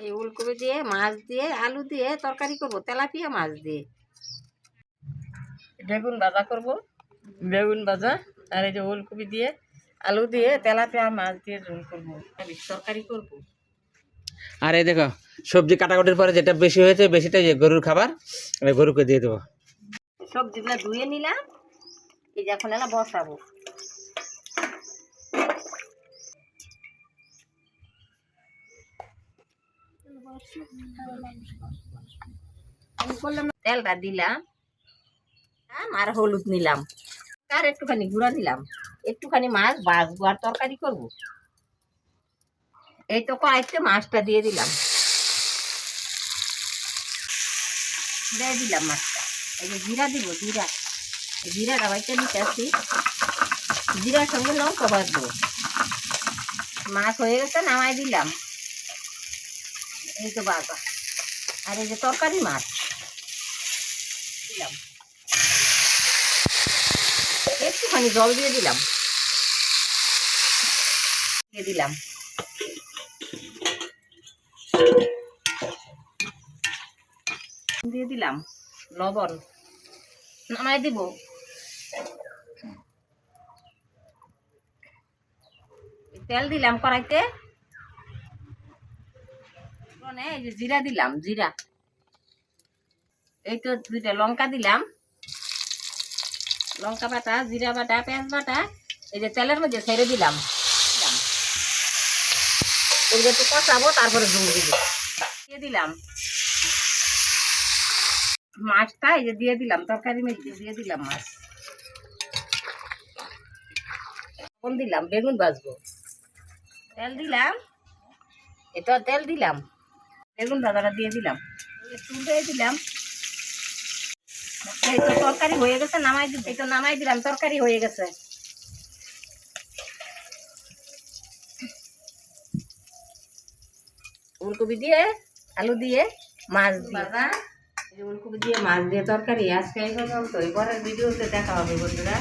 এই ওলকপি দিয়ে মাছ দিয়ে আলু দিয়ে তরকারি করব, তেলাপিয়া মাছ দিয়ে। বেগুন ভাজা করব, বেগুন ভাজা। আর এই যে ওলকপি দিয়ে আলু দিয়ে তেলাপিয়া মাছ দিয়ে ঝোল করবো, তরকারি করব। আর এই দেখো সবজি কাটাকুটির পরে যেটা বেশি হয়েছে, বেশিটা যে গরুর খাবার, গরুকে দিয়ে দেবো। সবজিগুলো ধুয়ে নিলাম, এই যে এখন এলা বসাবো। তেলটা দিলাম আর হলুদ নিলাম, আর একটুখানি গুঁড়া দিলাম, একটুখানি মাছ ভাজবো আর তরকারি করব। এই তো কয়েকটা মাছটা দিয়ে দিলাম, দিয়ে দিলাম মাছটা। এই যে জিরা দিব, জিরাটা বাইটা নিতে আসছি, জিরার সঙ্গে লঙ্কা বাঁধবো। মাছ হয়ে গেছে, নামাই দিলাম। এই তো বাবা, আর এই যে তরকারি মাছ দিলাম, একটুখানি জল দিয়ে দিলাম, দিয়ে দিলাম লবণ, নামাই দিব। তেল দিলাম কড়াইতে, এই যে জিরা দিলাম, জিরা। এই তো দুইটা লঙ্কা দিলাম, লঙ্কা বাটা, জিরা বাটা, পেঁয়াজ বাটা। এই যে তেলের মধ্যে ছেড়ে দিলাম, একটু কষাবো, তারপরে ঝোল দিব। দিয়ে দিলাম মাছটা, এই যে দিয়ে দিলাম তরকারি মধ্যে, দিয়ে দিলাম মাছ, লবণ দিলাম, বেগুন ভাজবো। তেল দিলাম, এটা তেল দিলাম, বেগুন ভাজাটা দিয়ে দিলাম, একটু দিয়ে দিলাম। এই তো তরকারি হয়ে গেছে, নামাই দিলাম। এই তো নামাই দিলাম, তরকারি হয়ে গেছে। ওলকপি দিয়ে আলু দিয়ে মাছ ভাজা, ওলকপি দিয়ে মাছ দিয়ে তরকারি। আজকে এই পর্যন্ত, পরের ভিডিওতে দেখা হবে বন্ধুরা।